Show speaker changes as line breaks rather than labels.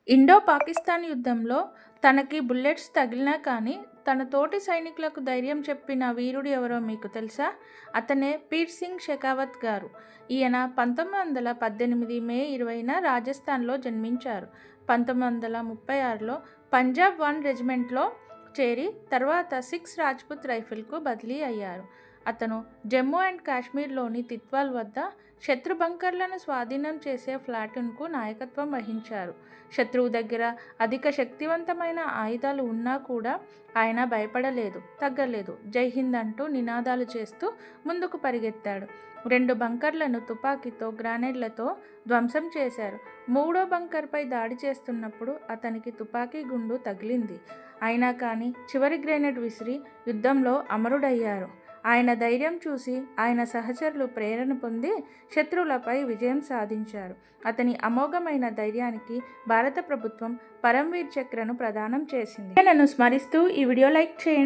Indo Pakistan యుద్ధంలో తనకి bullets తగిలినా కానీ తన తోటి సైనికులకు ధైర్యం చెప్పిన వీరుడు ఎవరో మీకు తెలుసా? అతనే పీర్ సింగ్ షెకావత్ గారు. ఈయన 1918 మే 20న రాజస్థాన్లో జన్మించారు. 1936లో పంజాబ్ 1 రెజిమెంట్లో చేరి తర్వాత 6 రాజ్పుత్ రైఫిల్కు బదిలీ అయ్యారు. అతను జమ్మూ అండ్ కాశ్మీర్లోని తిత్వాల్ వద్ద శత్రు బంకర్లను స్వాధీనం చేసే ప్లాటూన్కు నాయకత్వం వహించారు. శత్రువు దగ్గర అధిక శక్తివంతమైన ఆయుధాలు ఉన్నా కూడా ఆయన భయపడలేదు, తగ్గలేదు. జై హింద్ అంటూ నినాదాలు చేస్తూ ముందుకు పరిగెత్తాడు. 2 బంకర్లను తుపాకీతో, గ్రానైడ్లతో ధ్వంసం చేశారు. 3వ బంకర్పై దాడి చేస్తున్నప్పుడు అతనికి తుపాకీ గుండు తగిలింది. అయినా కానీ చివరి గ్రెనేడ్ విసిరి యుద్ధంలో అమరుడయ్యారు. ఆయన ధైర్యం చూసి ఆయన సహచరులు ప్రేరణ పొంది శత్రువులపై విజయం సాధించారు. అతని అమోఘమైన ధైర్యానికి భారత ప్రభుత్వం పరమ్వీర్ చక్రను ప్రదానం చేసింది. నన్ను స్మరిస్తూ ఈ వీడియో లైక్ చేయండి.